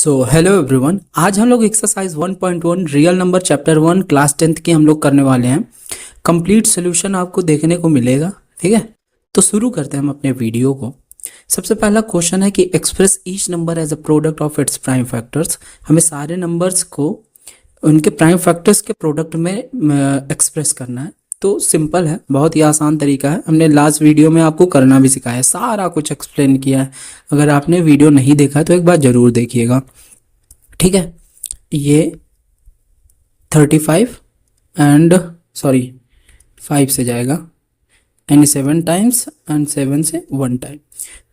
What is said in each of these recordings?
Hello everyone, आज हम लोग exercise 1.1 real number chapter 1 class 10th की हम लोग करने वाले हैं। कंप्लीट सोल्यूशन आपको देखने को मिलेगा। ठीक है, तो शुरू करते हैं हम अपने वीडियो को। सबसे पहला क्वेश्चन है कि express each number as a product of its prime factors. हमें सारे नंबर्स को उनके प्राइम फैक्टर्स के प्रोडक्ट में एक्सप्रेस करना है। तो सिंपल है, बहुत ही आसान तरीका है। हमने लास्ट वीडियो में आपको करना भी सिखाया है, सारा कुछ एक्सप्लेन किया है। अगर आपने वीडियो नहीं देखा है तो एक बार ज़रूर देखिएगा। ठीक है, ये 35 एंड 5 से जाएगा यानी 7 टाइम्स एंड 7 से 1 टाइम।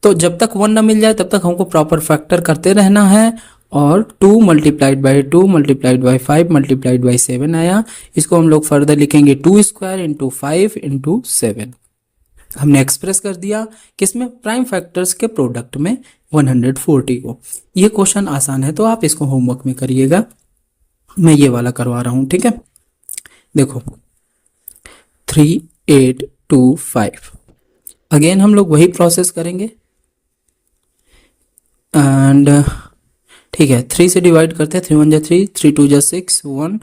तो जब तक 1 ना मिल जाए तब तक हमको प्रॉपर फैक्टर करते रहना है। और 2 multiplied by 2 multiplied by 5 multiplied by 7 आया। इसको हम लोग फर्दर लिखेंगे 2 स्क्वायर इंटू 5 इंटू 7। हमने एक्सप्रेस कर दिया किसमें, प्राइम फैक्टर्स के प्रोडक्ट में 140 को। ये क्वेश्चन आसान है तो आप इसको होमवर्क में करिएगा। मैं ये वाला करवा रहा हूँ। ठीक है, देखो 3 8 2 5। अगेन हम लोग वही प्रोसेस करेंगे एंड ठीक है, 3 से डिवाइड करते हैं। 3 1 जा 3, 3 2 जा 6 1,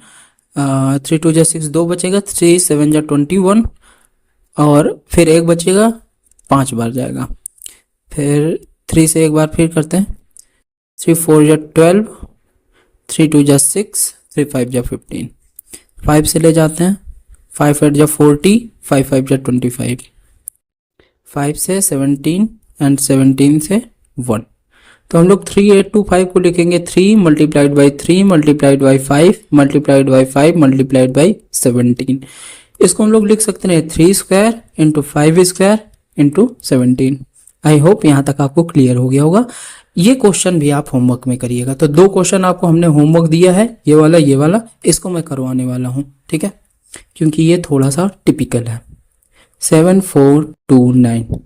3 2 जा 6 2 बचेगा, 3 7 जा 21 और फिर 1 बचेगा, 5 बार जाएगा। फिर 3 से एक बार फिर करते हैं। 3 4 जा 12, 3 2 जा 6, 3 5 जा 15। 5 से ले जाते हैं, 5 8 जा 40, 5 5 जा 25। 5 से 17 एंड 17 से 1। तो हम लोग 3 8 2 5 को लिखेंगे 3 multiplied by 3 multiplied by 5 multiplied by 5 multiplied by 17। इसको हम लोग लिख सकते हैं 3 square into 5 square into 17। I hope यहाँ तक आपको क्लियर हो गया होगा। ये क्वेश्चन भी आप होमवर्क में करिएगा। तो 2 क्वेश्चन आपको हमने होमवर्क दिया है, ये वाला इसको मैं करवाने वाला हूँ। ठीक है, क्योंकि ये थोड़ा सा टिपिकल है। 7 4 2 9।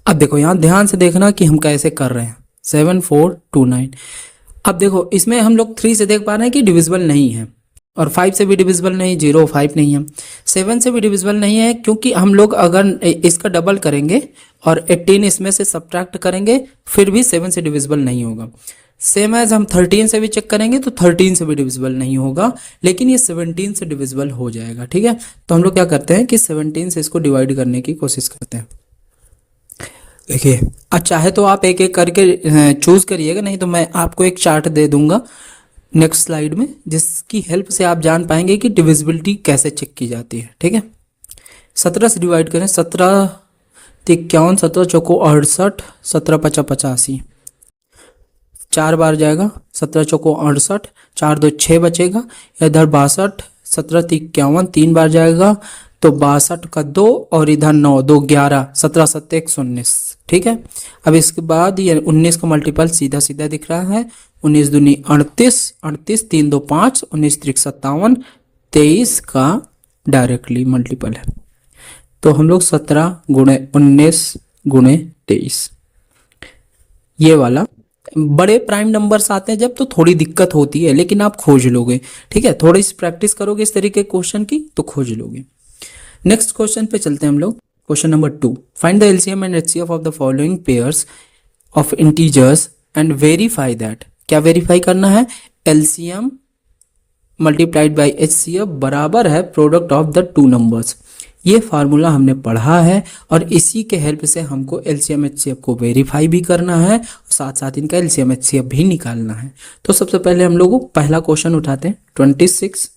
अब देखो यहाँ ध्यान से देखना कि हम कैसे कर रहे हैं। 7 4 2 9। अब देखो इसमें हम लोग 3 से देख पा रहे हैं कि डिविजिबल नहीं है, और 5 से भी डिविजिबल नहीं, 0 5 नहीं है। 7 से भी डिविजिबल नहीं है क्योंकि हम लोग अगर इसका डबल करेंगे और 18 इसमें से सब्ट्रैक्ट करेंगे फिर भी 7 से डिविजिबल नहीं होगा। सेम एज हम 13 से भी चेक करेंगे तो 13 से भी डिविजिबल नहीं होगा, लेकिन ये 17 से डिविजिबल हो जाएगा। ठीक है, तो हम लोग क्या करते हैं कि 17 से इसको डिवाइड करने की कोशिश करते हैं। देखिए, अब चाहे तो आप एक एक करके चूज करिएगा, नहीं तो मैं आपको एक चार्ट दे दूंगा नेक्स्ट स्लाइड में, जिसकी हेल्प से आप जान पाएंगे कि डिविजिबिलिटी कैसे चेक की जाती है। ठीक है, 17 से डिवाइड करें। 17 51, 17 चौको 68, 17 5 85। 4 बार जाएगा, 17 चौको 68, 4 2 6 बचेगा। इधर 62, 17 51 3 बार जाएगा तो 62 का 2 और इधर 9 2 11, 17 7 119। ठीक है, अब इसके बाद ये 19 का मल्टीपल सीधा सीधा दिख रहा है। 19 दूनी 38, 38 3 2 5, 19 3 57, 23 का डायरेक्टली मल्टीपल है। तो हम लोग 17 गुणे 19 गुणे 23, ये वाला बड़े प्राइम नंबर्स आते हैं जब तो थोड़ी दिक्कत होती है, लेकिन आप खोज लोगे। ठीक है, थोड़ी सी प्रैक्टिस करोगे इस तरीके के क्वेश्चन की तो खोज लोगे। नेक्स्ट क्वेश्चन पे चलते हैं हम लोग। Question number 2, find the LCM and HCF of the following pairs of integers and verify that. क्या वेरीफाई करना है, एलसीएम मल्टीप्लाइड बाई एचसीएफ बराबर है प्रोडक्ट ऑफ द 2 नंबर्स। ये फार्मूला हमने पढ़ा है और इसी के हेल्प से हमको एलसीएम एचसीएफ को वेरीफाई भी करना है और साथ साथ इनका एलसीएम एचसीएफ भी निकालना है। तो सबसे पहले हम लोग पहला क्वेश्चन उठाते हैं। 26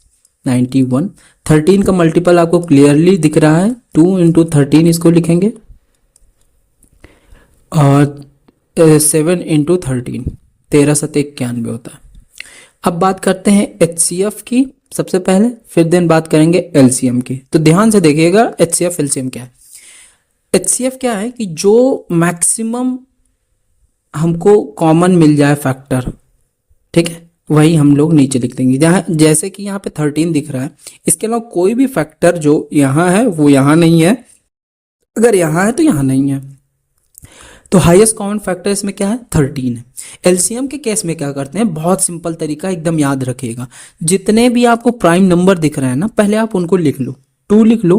91, 13 का मल्टीपल आपको क्लियरली दिख रहा है, 2 इंटू 13 इसको लिखेंगे और 7 इंटू 13, 13 7 91 होता है। अब बात करते हैं एचसीएफ की सबसे पहले, फिर देन बात करेंगे एलसीएम की। तो ध्यान से देखिएगा एचसीएफ एलसीएम क्या है। एचसीएफ क्या है कि जो मैक्सिमम हमको कॉमन मिल जाए फैक्टर, ठीक है, वही हम लोग नीचे लिख देंगे। जहाँ जैसे कि यहाँ पे 13 दिख रहा है, इसके अलावा कोई भी फैक्टर जो यहाँ है वो यहाँ नहीं है, अगर यहाँ है तो यहाँ नहीं है। तो हाईएस्ट कॉमन फैक्टर इसमें क्या है, 13 है। एलसीएम के केस में क्या करते हैं, बहुत सिंपल तरीका, एकदम याद रखिएगा। जितने भी आपको प्राइम नंबर दिख रहे हैं ना, पहले आप उनको लिख लो। 2 लिख लो,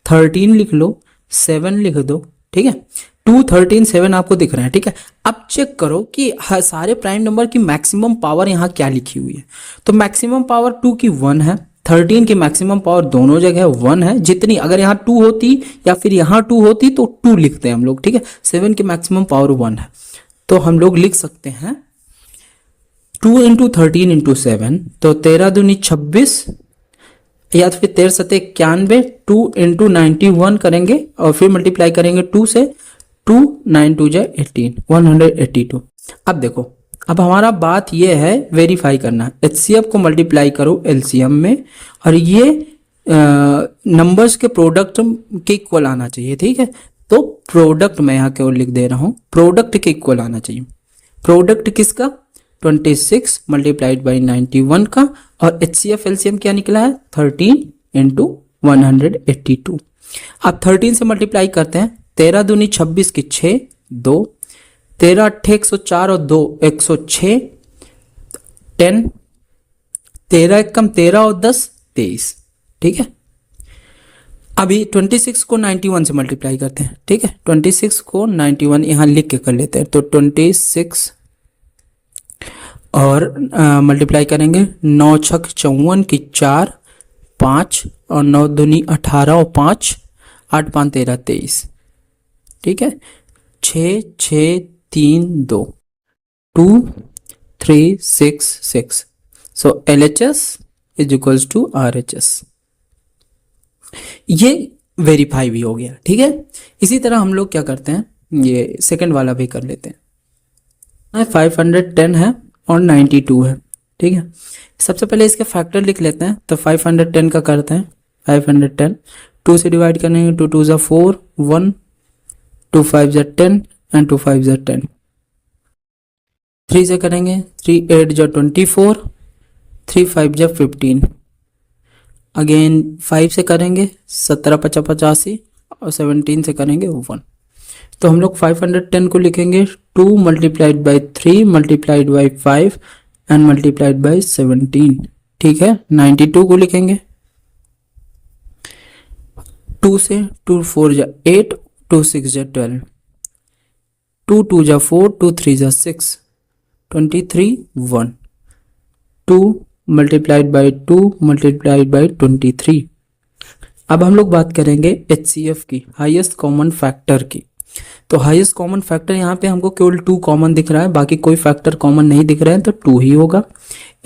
13 लिख लो, 7 लिख दो। ठीक है, 2, 13, 7 आपको दिख रहे हैं, ठीक है। अब चेक करो कि सारे प्राइम नंबर की मैक्सिमम पावर यहाँ क्या लिखी हुई है। तो मैक्सिमम पावर 2 की 1 है, 13 की मैक्सिमम पावर दोनों जगह 1 है। जितनी अगर यहाँ 2 होती या फिर यहाँ 2 होती तो 2 लिखते हैं हम लोग, ठीक है। 7 की मैक्सिमम पावर 1 है, तो हम लोग लिख सकते हैं 2 इंटू 13 इंटू 7, तो 13 दूनी 26 या तो फिर 13 सत्ते 91, 2 इंटू 91 करेंगे और फिर मल्टीप्लाई करेंगे 2 से, 2 9 2 जा 18, 182। अब देखो, अब हमारा बात ये है वेरीफाई करना, HCF को मल्टीप्लाई करो LCM में और ये नंबर्स के प्रोडक्ट के इक्वल आना चाहिए, ठीक है। तो प्रोडक्ट मैं यहाँ केवल लिख दे रहा हूँ, प्रोडक्ट के इक्वल आना चाहिए। प्रोडक्ट किसका? 26 मल्टीप्लाइड बाई 91 का, और HCF LCM क्या निकला है? 13 इंटू 182। अब 13 से मल्टीप्लाई करते हैं, 13 दूनी 26 की 6, 2, 13 अट्ठे 104 और 2 106, 10, 13 कम 13 और 10 23, ठीक है। अभी 26 को 91 से मल्टीप्लाई करते हैं, ठीक है। 26 को 91 यहाँ लिख के कर लेते हैं, तो 26 और मल्टीप्लाई करेंगे, 9 छक 54 की 4, 5 और 9 दूनी 18 और 5, 8 5 13 23, ठीक है। 6 6 3 2, 2 3 6 6, so LHS is equals to RHS। ये वेरीफाई भी हो गया, ठीक है। इसी तरह हम लोग क्या करते हैं, ये सेकंड वाला भी कर लेते हैं। 510 है और 92 है, ठीक है। सबसे पहले इसके फैक्टर लिख लेते हैं, तो 510 का करते हैं, 510 2 से डिवाइड करेंगे, 2 2 जा 4, 1 2 5 जा 10 एंड 2 5 जा 10, 3 से करेंगे, 3 8 जा 24, 3 5 जा 15, अगेन 5 से करेंगे 17 50 85 और 17 से करेंगे 1। तो हम लोग 510 को लिखेंगे 2 multiplied by 3 multiplied by 5 and multiplied by 17, ठीक है। 92 को लिखेंगे 2 से, 2 4 जा 8, 2 6 जा 12, 2 2 जा 4, 2 3 जा 6, 23 1, 2 मल्टीप्लाइड बाई 2 मल्टीप्लाइड बाई 23। अब हम लोग बात करेंगे HCF की, हाईएस्ट कॉमन फैक्टर की। तो हाईएस्ट कॉमन फैक्टर यहाँ पे हमको केवल 2 कॉमन दिख रहा है, बाकी कोई फैक्टर कॉमन नहीं दिख रहा है, तो 2 ही होगा।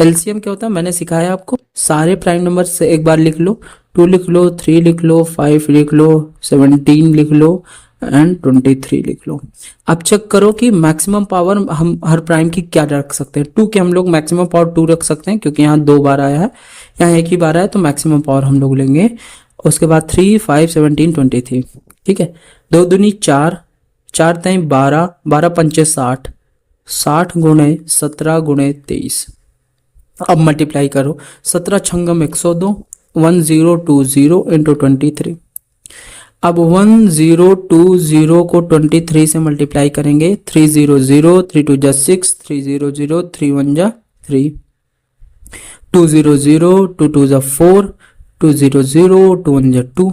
LCM क्या होता है, मैंने सिखाया आपको, सारे प्राइम नंबर से एक बार लिख लो, 2 लिख लो, 3 लिख लो, 5 लिख लो, 17 लिख लो एंड 23 लिख लो। अब चेक करो कि मैक्सिमम पावर हम हर प्राइम की क्या रख सकते हैं। 2 के हम लोग मैक्सिमम पावर 2 रख सकते हैं, क्योंकि यहाँ 2 बार आया है, यहाँ एक ही बार आया, तो मैक्सिमम पावर हम लोग लेंगे। उसके बाद 3 5 17 23, ठीक है। 2 दूनी 4, 4 तय 12, 12 पंचे 60, 60 गुणे 17 गुणे 23। अब मल्टीप्लाई करो, 17 छंगम 102, 1020 इंटू 23। अब 1020 को 23 से मल्टीप्लाई करेंगे, 300, 3 2 जा 6, 300, 3 1 जा 3, 200, 2 2 जा 4, 200, 2 1 जा 2,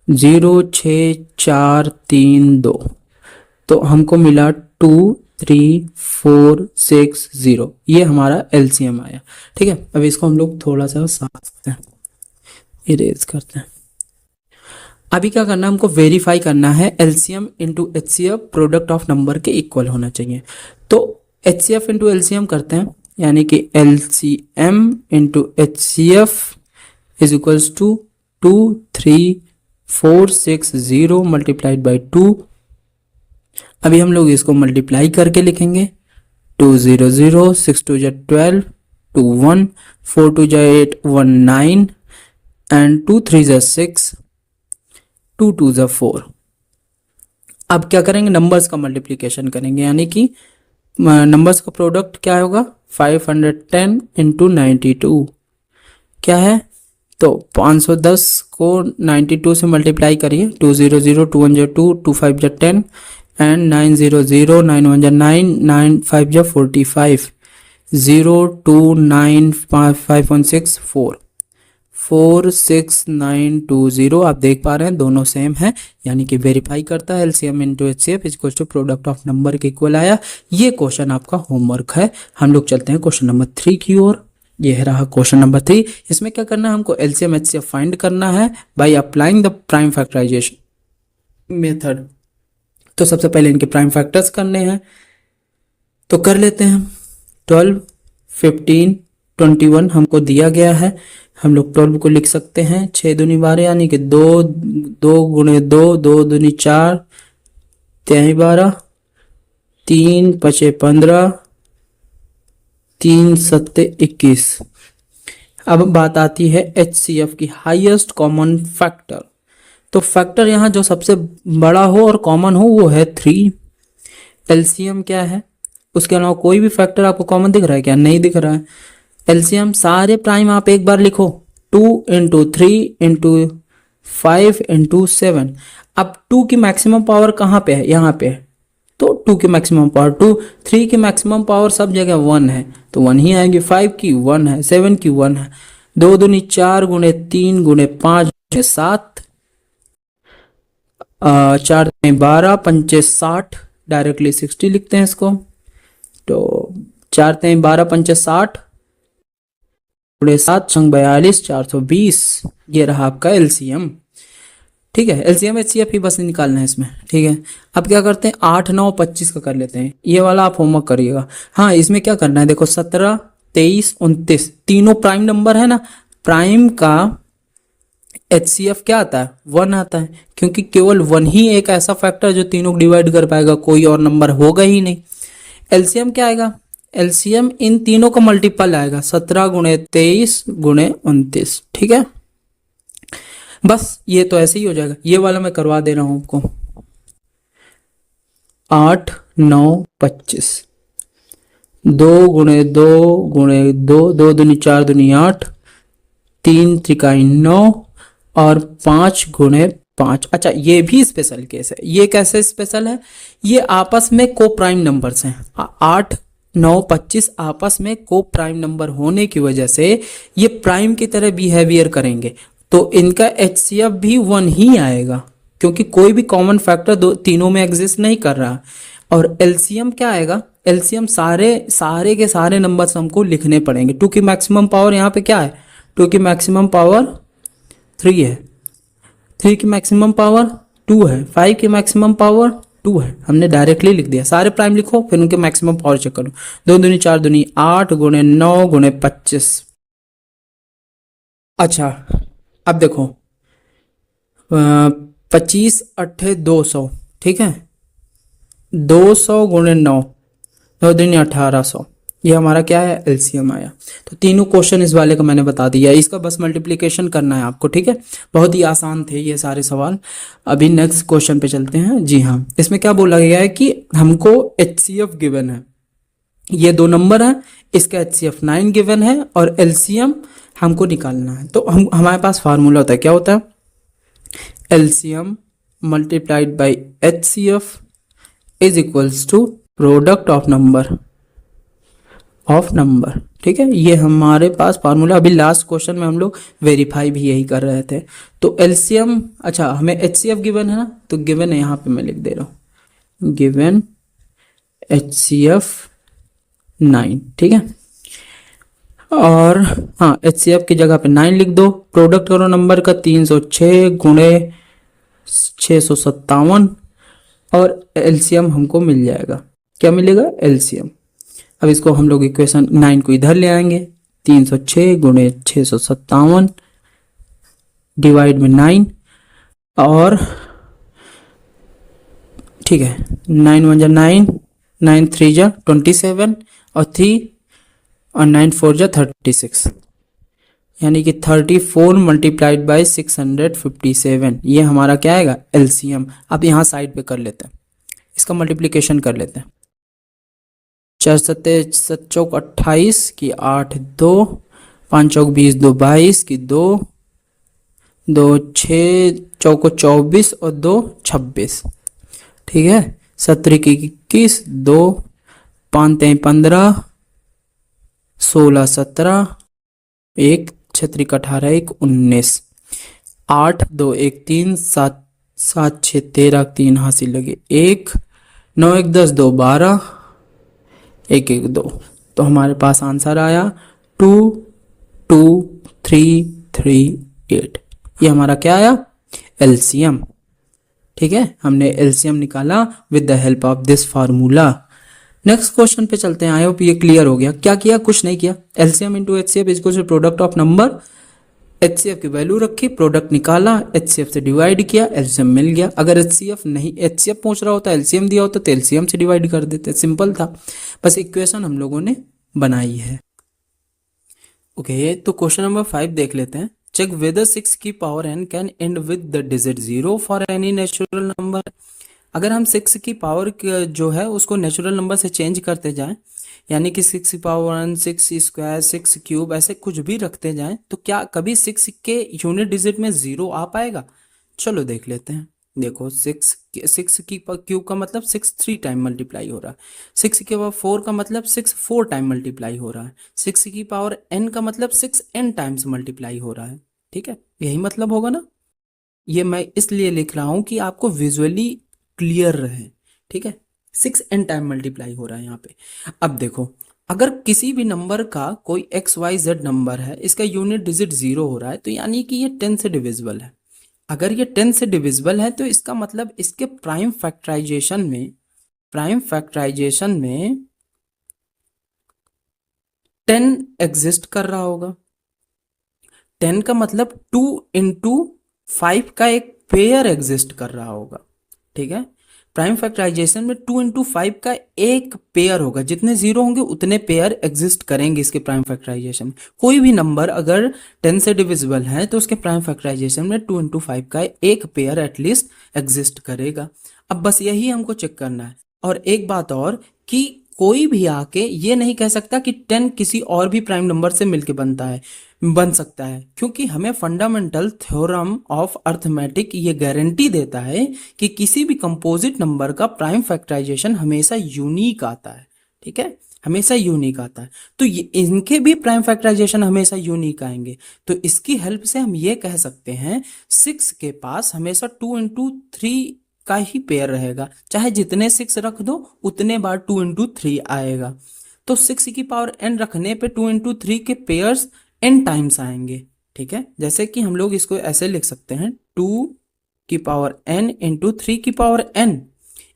0 6 4 3 2, तो हमको मिला 2 3 4 6 0, ये हमारा LCM आया, ठीक है। अब इसको हम लोग थोड़ा सा साफ करते हैं, इरेज करते हैं। अभी क्या करना है, हमको वेरीफाई करना है LCM into HCF product of number के इक्वल होना चाहिए। तो HCF इंटू LCM करते हैं, यानी कि LCM into HCF is equals to 2 3 4 6 0 multiplied by 2। अभी हम लोग इसको मल्टीप्लाई करके लिखेंगे, 2 0 0, 6 2 जा 12, 2 1, 4 2 जा 8, 1 9 एंड 2 3 जा 6, 2 2 जा 4। अब क्या करेंगे, नंबर्स का मल्टीप्लिकेशन करेंगे, यानी कि नंबर्स का प्रोडक्ट क्या होगा, 510 इंटू 92 क्या है, तो 510 को 92 से मल्टीप्लाई करिए, 2 0 0, 2 1 जा 2, 2 5 जा 10 एंड 9 0 0, 9 1 जा 9, 9 5 जा 45, 0 2 9 5 5 1 6 4, 46920। आप देख पा रहे हैं दोनों सेम है, यानी कि वेरीफाई करता है LCM into HCF equal to product of number के इक्वल आया। ये क्वेश्चन आपका होमवर्क है। हम लोग चलते हैं क्वेश्चन नंबर 3 की ओर। यह रहा क्वेश्चन नंबर 3। इसमें क्या करना है, हमको एलसीएम एचसीएफ फाइंड करना है by applying the prime factorisation method. तो सबसे पहले इनके प्राइम फैक्टर्स करने हैं, तो कर लेते हैं। 12, 15, 21 हमको दिया गया है। हम लोग 12 को लिख सकते हैं 6 दूनी 12, यानी कि 2 गुणे 2, 2 दूनी 4, 3 12, 3 5 15, 3 7 21। अब बात आती है HCF की, हाईएस्ट कॉमन फैक्टर। तो फैक्टर यहाँ जो सबसे बड़ा हो और कॉमन हो वो है 3। एलसीएम क्या है, उसके अलावा कोई भी फैक्टर आपको कॉमन दिख रहा है क्या? नहीं दिख रहा है। एलसीएम सारे प्राइम आप एक बार लिखो, 2 इंटू 3 इंटू 5 इंटू 7। अब 2 की मैक्सिमम पावर कहाँ पे है? यहाँ पे है। तो 2 की मैक्सिमम पावर 2, 3 की मैक्सिमम पावर सब जगह 1 है तो 1 ही आएगी। 5 की 1 है, 7 की 1 है। 2 दूनी 4 गुणे 3 गुणे 5 7, 4 12, 5 60, डायरेक्टली 60 लिखते हैं इसको। तो 4 12, 5 60 गुणे 7 संग 42, 420। ये रहा आपका एलसीएम। ठीक है, एलसीएम एचसीएफ ही बस निकालना है इसमें। ठीक है, अब क्या करते हैं, 8 9 25 का कर लेते हैं। ये वाला आप होमवर्क करिएगा। हाँ, इसमें क्या करना है, देखो 17 23 29 तीनों प्राइम नंबर है ना। प्राइम का एचसीएफ क्या आता है? 1 आता है, क्योंकि केवल 1 ही एक ऐसा फैक्टर जो तीनों को डिवाइड कर पाएगा, कोई और नंबर होगा ही नहीं। एलसीएम क्या आएगा? एलसीएम इन तीनों का मल्टीपल आएगा, 17 गुणे 23 गुणे 29। ठीक है, बस ये तो ऐसे ही हो जाएगा। ये वाला मैं करवा दे रहा हूं आपको। 8 9 25, 2 गुणे 2 गुणे 2, 2 दूनी 4 दूनी 8, 3 त्रिकाई 9 और 5 गुणे 5। अच्छा, ये भी स्पेशल केस है। ये कैसे स्पेशल है? ये आपस में को प्राइम नंबर्स हैं। 8 9 25 आपस में को प्राइम नंबर होने की वजह से ये प्राइम की तरह बिहेवियर करेंगे, तो इनका एचसीएफ भी 1 ही आएगा, क्योंकि कोई भी कॉमन फैक्टर तीनों में एग्जिस्ट नहीं कर रहा। और एलसीएम क्या आएगा? एलसीएम सारे के सारे नंबर्स हमको लिखने पड़ेंगे। 2 की मैक्सिमम पावर यहाँ पे क्या है? 2 की मैक्सिमम पावर 3 है, 3 की मैक्सिमम पावर 2 है, 5 की मैक्सिमम पावर 2 है। हमने डायरेक्टली लिख दिया। सारे प्राइम लिखो, फिर उनके मैक्सिमम पावर चेक करो। 2 दूनी 4 दूनी 8 गुणे 9 गुणे 25। अच्छा, अब देखो 25 8 200। ठीक है, 200 गुणे 9, 9 दूनी 1800। ये हमारा क्या है? एलसीएम आया। तो तीनों क्वेश्चन इस वाले का मैंने बता दिया। इसका बस मल्टीप्लिकेशन करना है आपको। ठीक है, बहुत ही आसान थे ये सारे सवाल। अभी नेक्स्ट क्वेश्चन पे चलते हैं। जी हाँ, इसमें क्या बोला गया है कि हमको एचसीएफ गिवन है, ये 2 नंबर है, इसका एचसीएफ 9 गिवन है और एलसीएम हमको निकालना है। तो हमारे पास फार्मूला होता है, क्या होता है? LCM multiplied by HCF is equals to product of number. ठीक है, ये हमारे पास फार्मूला। अभी लास्ट क्वेश्चन में हम लोग वेरीफाई भी यही कर रहे थे। तो एलसीएम, अच्छा हमें एचसीएफ गिवन है ना, तो गिवन है यहाँ पे मैं लिख दे रहा हूँ, गिवन एचसीएफ 9। ठीक है, और हाँ, एचसीएफ की जगह पे 9 लिख दो। प्रोडक्ट करो नंबर का, 306 गुणे 657 और एलसीएम हमको मिल जाएगा। क्या मिलेगा? एलसीएम। अब इसको हम लोग इक्वेशन 9 को इधर ले आएंगे, 306 गुणे 657 डिवाइड में 9, और ठीक है, 9 1 जा 9, 9 3 जा 27 और 3 और 9 4 जा 36, यानी कि 34 मल्टीप्लाइड बाई 657। ये हमारा क्या आएगा? एलसीएम। अब यहाँ साइड पे कर लेते हैं, इसका मल्टीप्लिकेशन कर लेते हैं। 4 7 7 चौक 28 की 8 2, 5 चौक 20 2 22 की 2 2 6 चौको 24 और 2 26। ठीक है, 17 की 21 2 5 3 15 16 17 1 6 3 18 1 19, 8 2 1 3 7 7 6 13 3 हासिल लगे 1, 9 1 10 2 12, 1 1 2। तो हमारे पास आंसर आया 2 2 3 3 8। ये हमारा क्या आया? एलसीएम। ठीक है, हमने एलसीएम निकाला with the help of this formula. Next question पे चलते हैं। आई होप ये क्लियर हो गया। क्या किया? कुछ नहीं किया। LCM into HCF is equal to product of number. HCF की वैल्यू रखी, प्रोडक्ट निकाला, एचसीएफ से डिवाइड किया, एलसीएम मिल गया। अगर एचसीएफ नहीं, एचसीएफ पूछ रहा होता, एलसीएम दिया होता तो एलसीएम से डिवाइड कर देते। सिंपल था, बस इक्वेशन हम लोगों ने बनाई है। ओके, तो क्वेश्चन नंबर 5 देख लेते हैं। चेक वेदर 6 की power n can and with the digit 0 for any natural number. अगर हम 6 की पावर जो है उसको नेचुरल नंबर से चेंज करते जाएं, यानी कि 6 की पावर 1, 6 स्क्वायर, 6 क्यूब, ऐसे कुछ भी रखते जाएं, तो क्या कभी 6 के यूनिट डिजिट में 0 आ पाएगा? चलो देख लेते हैं। देखो 6 की क्यूब का मतलब 6 3 टाइम मल्टीप्लाई हो रहा है, 6 के पावर 4 का मतलब 6 4 टाइम मल्टीप्लाई हो रहा है, 6 की पावर n का मतलब 6 n टाइम्स मल्टीप्लाई हो रहा है। ठीक है, यही मतलब होगा ना। ये मैं इसलिए लिख रहा हूं कि आपको विजुअली क्लियर रहे। ठीक है, 6 n टाइम मल्टीप्लाई हो रहा है यहाँ पे। अब देखो, अगर किसी भी नंबर का कोई XYZ नंबर है, इसका यूनिट डिजिट 0 हो रहा है, तो यानी कि ये 10 से डिविजिबल है। अगर ये 10 से डिविजिबल है तो इसका मतलब इसके प्राइम फैक्टराइजेशन में 10 एग्जिस्ट कर रहा होगा। 10 का मतलब 2 इंटू 5 का एक पेयर एग्जिस्ट कर रहा होगा। ठीक है, प्राइम फैक्टराइजेशन में 2 इंटू 5 का एक पेयर होगा। जितने जीरो होंगे उतने पेयर एग्जिस्ट करेंगे इसके प्राइम फैक्टराइजेशन में। कोई भी नंबर अगर 10 से डिविजिबल है तो उसके प्राइम फैक्टराइजेशन में 2 इंटू 5 का एक पेयर एटलीस्ट एग्जिस्ट करेगा। अब बस यही हमको चेक करना है। और एक बात और कि कोई भी आके ये नहीं कह सकता कि 10 किसी और भी प्राइम नंबर से मिलके बन सकता है, क्योंकि हमें फंडामेंटल थ्योरम ऑफ अर्थमेटिक ये गारंटी देता है कि किसी भी कंपोजिट नंबर का प्राइम फैक्टराइजेशन हमेशा यूनिक आता है। ठीक है, हमेशा यूनिक आता है। तो ये इनके भी प्राइम फैक्टराइजेशन हमेशा यूनिक आएंगे। तो इसकी हेल्प से हम ये कह सकते हैं 6 के पास हमेशा 2 इंटू 3 का ही पेयर रहेगा। चाहे जितने 6 रख दो उतने बार 2 इंटू 3 आएगा। तो 6 की पावर n रखने पे 2 इंटू 3 के पेयर्स n टाइम्स आएंगे। ठीक है, जैसे कि हम लोग इसको ऐसे लिख सकते हैं 2 की पावर n इंटू 3 की पावर n।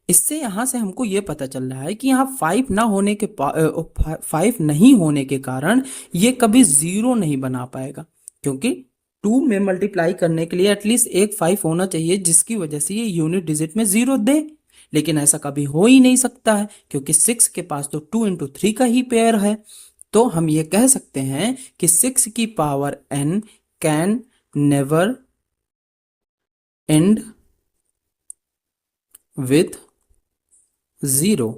इससे यहां से हमको ये पता चल रहा है कि यहाँ 5 ना होने के 5 नहीं होने के कारण ये कभी 0 नहीं बना पाएगा, क्योंकि 2 में मल्टीप्लाई करने के लिए एटलीस्ट एक 5 होना चाहिए जिसकी वजह से ये यूनिट डिजिट में 0 दे। लेकिन ऐसा कभी हो ही नहीं सकता है, क्योंकि 6 के पास तो 2 इंटू 3 का ही पेयर है। तो हम ये कह सकते हैं कि 6 की power n can never and with 0।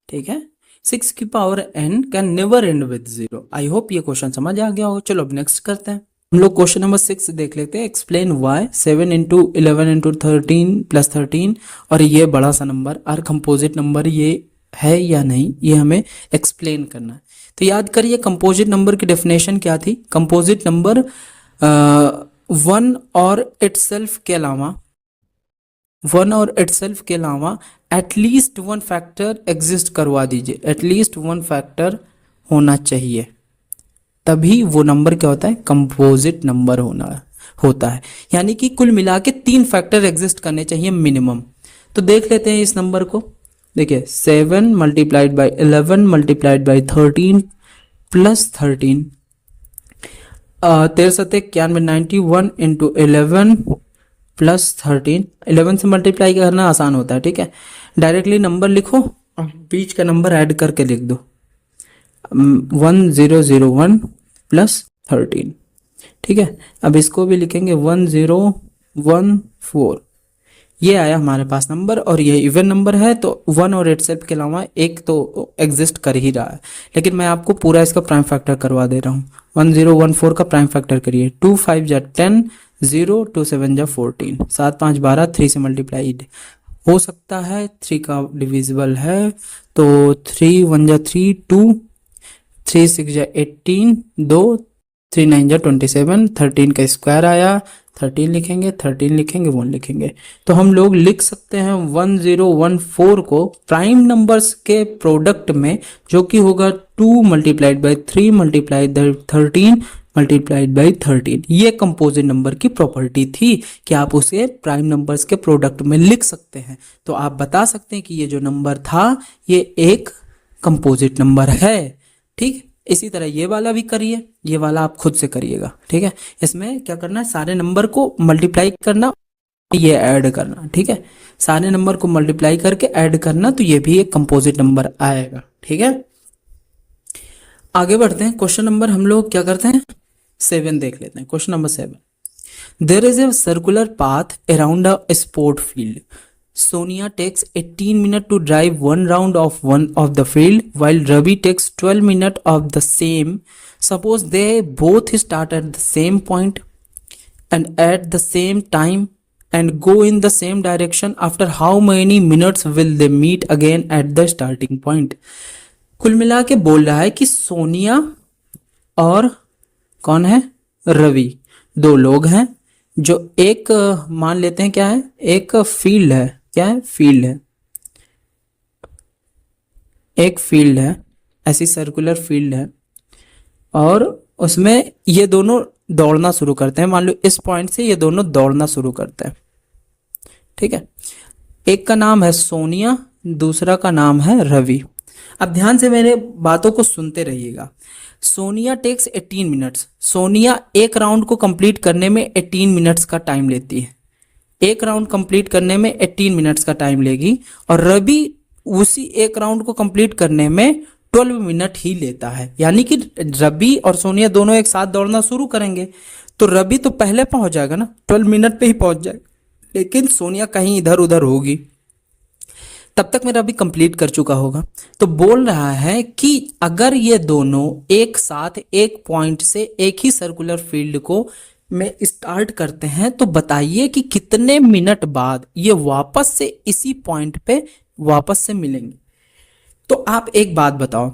ठीक है, 6 की power n can never and with 0। I hope ये क्वेश्चन समझ आ गया हो। चलो अब नेक्स्ट करते हैं। हम लोग क्वेश्चन नंबर 6 देख लेते हैं। Explain why 7 into 11 into 13 plus 13 और ये बड़ा सा नंबर आर कंपोजिट नंबर ये है या नहीं, ये हमें एक्सप्लेन करना है। तो याद करिए कंपोजिट नंबर की डेफिनेशन क्या थी। कंपोजिट नंबर 1 और इटसेल्फ के अलावा एटलीस्ट 1 फैक्टर एग्जिस्ट करवा दीजिए। एटलीस्ट 1 फैक्टर होना चाहिए, तभी वो नंबर क्या होता है, कंपोजिट नंबर होता है। यानी कि कुल मिला के 3 फैक्टर एग्जिस्ट करने चाहिए मिनिमम। तो देख लेते हैं इस नंबर को। देखिए 7 multiplied by 11 multiplied by 13 plus 13, 13 सत्ते 91 इंटू 11 प्लस 13। 11 से मल्टीप्लाई करना आसान होता है। ठीक है, डायरेक्टली नंबर लिखो और बीच का नंबर ऐड करके लिख दो 1001 प्लस 13। ठीक है, अब इसको भी लिखेंगे 1014। ये आया हमारे पास नंबर और ये इवन नंबर है, तो 1 और इटसेल्फ के अलावा एक तो एग्जिस्ट कर ही रहा है। लेकिन मैं आपको पूरा इसका प्राइम फैक्टर करवा दे रहा हूँ। 1014 का प्राइम फैक्टर करिए। 2 5 जा 10, 0 2 7 जा 14, 7 5 12, 3 से मल्टीप्लाई हो सकता है, 3 का डिविजिबल है, तो 3 1 जा 3 2, 3 6 जा 18, 2 3 9 जा 27, 13 का स्क्वायर आया, 13 लिखेंगे, 13 लिखेंगे, 1 लिखेंगे। तो हम लोग लिख सकते हैं 1014 को प्राइम नंबर्स के प्रोडक्ट में, जो कि होगा 2 multiplied by 3 multiplied by 13 multiplied by 13। ये कंपोजिट नंबर की प्रॉपर्टी थी कि आप उसे प्राइम नंबर्स के प्रोडक्ट में लिख सकते हैं। तो आप बता सकते हैं कि ये जो नंबर था ये एक कंपोजिट नंबर है। ठीक, इसी तरह ये वाला भी करिए, ये वाला आप खुद से करिएगा। ठीक है, इसमें क्या करना है, सारे नंबर को मल्टीप्लाई करना, ये ऐड करना। ठीक है, सारे नंबर को मल्टीप्लाई करके ऐड करना, तो ये भी एक कंपोजिट नंबर आएगा। ठीक है, आगे बढ़ते हैं। क्वेश्चन नंबर हम लोग क्या करते हैं, 7 देख लेते हैं। Question number 7, there is a circular path around a sport field. Sonia takes 18 minutes to drive one round of the field, while Ravi takes 12 minutes of the same. Suppose they both start at the same point and at the same time and go in the same direction. After how many minutes will they meet again at the starting point? कुल मिला के बोल रहा है कि सोनिया और कौन है, रवि, दो लोग हैं जो एक मान लेते हैं क्या है, एक फील्ड है। क्या है, फील्ड है, एक फील्ड है, ऐसी सर्कुलर फील्ड है, और उसमें ये दोनों दौड़ना शुरू करते हैं। मान लो इस पॉइंट से ये दोनों दौड़ना शुरू करते हैं। ठीक है, एक का नाम है सोनिया, दूसरा का नाम है रवि। अब ध्यान से मेरे बातों को सुनते रहिएगा। सोनिया टेक्स 18 मिनट्स, सोनिया एक राउंड को कंप्लीट करने में 18 मिनट्स का टाइम लेती है, एक राउंड कंप्लीट करने में 18 मिनट्स का टाइम लेगी, और रवि उसी एक राउंड को कंप्लीट करने में 12 मिनट ही लेता है। यानी कि रवि और सोनिया दोनों एक साथ दौड़ना शुरू करेंगे, तो रवि तो पहले पहुंच जाएगा ना, 12 मिनट पे ही पहुंच जाएगा, लेकिन सोनिया कहीं इधर उधर होगी, तब तक मेरा भी कंप्लीट कर चुका होगा। तो बोल रहा है कि अगर ये दोनों एक साथ एक पॉइंट से एक ही सर्कुलर फील्ड को में स्टार्ट करते हैं, तो बताइए कि कितने मिनट बाद ये वापस से इसी पॉइंट पे वापस से मिलेंगे। तो आप एक बात बताओ,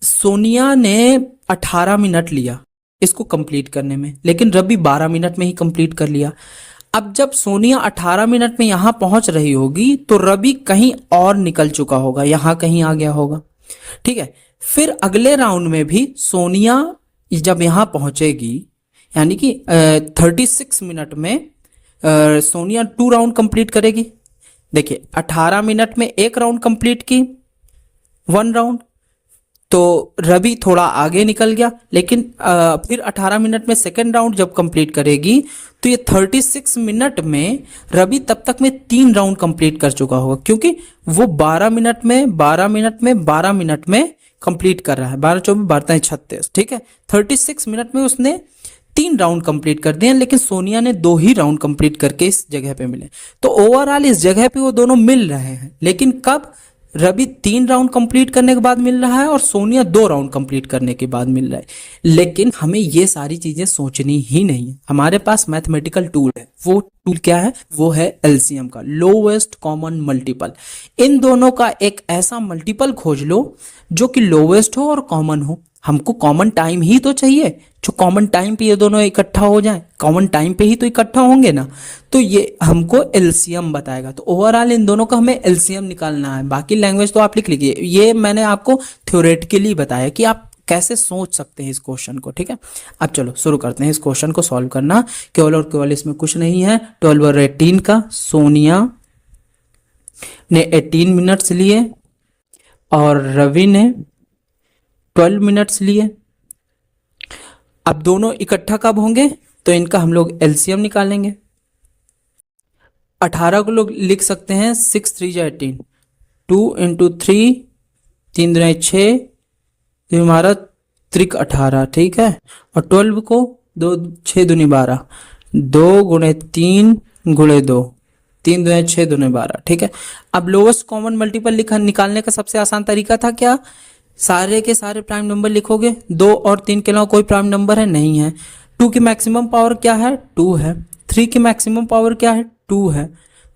सोनिया ने 18 मिनट लिया इसको कंप्लीट करने में, लेकिन रवि 12 मिनट में ही कंप्लीट कर लिया। अब जब सोनिया 18 मिनट में यहां पहुंच रही होगी, तो रवि कहीं और निकल चुका होगा, यहां कहीं आ गया होगा। ठीक है, फिर अगले राउंड में भी सोनिया जब यहां पहुंचेगी, यानी कि 36 मिनट में सोनिया 2 राउंड कंप्लीट करेगी। देखिए 18 मिनट में एक राउंड कंप्लीट की, 1 राउंड, तो रवि थोड़ा आगे निकल गया, लेकिन फिर 18 मिनट में सेकेंड राउंड जब कंप्लीट करेगी, तो ये 36 मिनट में रवि तब तक में 3 राउंड कंप्लीट कर चुका होगा, क्योंकि वो 12 मिनट में 12 मिनट में 12 मिनट में कंप्लीट कर रहा है। 12 24 12 36, ठीक है, 36 मिनट में उसने 3 राउंड कंप्लीट कर दिए, लेकिन सोनिया ने 2 ही राउंड कंप्लीट करके इस जगह पे मिले। तो ओवरऑल इस जगह पे वो दोनों मिल रहे हैं, लेकिन कब, रवि 3 राउंड कंप्लीट करने के बाद मिल रहा है और सोनिया 2 राउंड कंप्लीट करने के बाद मिल रहा है। लेकिन हमें ये सारी चीजें सोचनी ही नहीं है, हमारे पास मैथमेटिकल टूल है। वो टूल क्या है, वो है एलसीएम का, लोवेस्ट कॉमन मल्टीपल। इन दोनों का एक ऐसा मल्टीपल खोज लो जो कि लोवेस्ट हो और कॉमन हो। हमको कॉमन टाइम ही तो चाहिए, जो कॉमन टाइम पे ये दोनों इकट्ठा हो जाएं, कॉमन टाइम पे ही तो इकट्ठा होंगे ना, तो ये हमको एलसीएम बताएगा। तो ओवरऑल इन दोनों का हमें एलसीएम निकालना है। बाकी लैंग्वेज तो आप लिख लीजिए, ये मैंने आपको थ्योरेटिकली बताया कि आप कैसे सोच सकते हैं इस क्वेश्चन को। ठीक है, अब चलो शुरू करते हैं इस क्वेश्चन को सॉल्व करना। केवल और केवल इसमें कुछ नहीं है, 12 और 18 का। सोनिया ने 18 मिनट्स लिए और रवि ने 12 मिनट्स लिए। अब दोनों इकट्ठा कब होंगे, तो इनका हम लोग एलसीएम निकालेंगे। 18 को लोग लिख सकते हैं 6 3 जा 18, 2 × 3, 3 दूनी 6, तो हमारा त्रिक 18, ठीक है। और 12 को 2 6 दूनी 12, 2 × 3 × 2, 3 दूनी 6 दूनी 12, ठीक है। अब लोवेस्ट कॉमन मल्टीपल निकालने का सबसे आसान तरीका था क्या, सारे के सारे प्राइम नंबर लिखोगे। 2 और 3 के अलावा कोई प्राइम नंबर है नहीं है। 2 की मैक्सिमम पावर क्या है, 2 है। 3 की मैक्सिमम पावर क्या है, 2 है।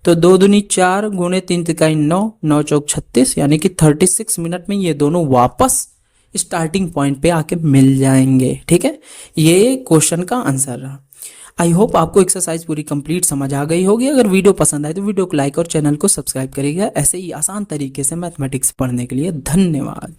तो 2 दूनी 4 × 3 × 9, 9 × 4 36, यानी कि 36 मिनट में ये दोनों वापस स्टार्टिंग पॉइंट पे आके मिल जाएंगे। ठीक है, ये क्वेश्चन का आंसर रहा। आई होप आपको एक्सरसाइज पूरी कंप्लीट समझ आ गई होगी। अगर वीडियो पसंद आए तो वीडियो को लाइक और चैनल को सब्सक्राइब करिएगा ऐसे ही आसान तरीके से मैथमेटिक्स पढ़ने के लिए। धन्यवाद।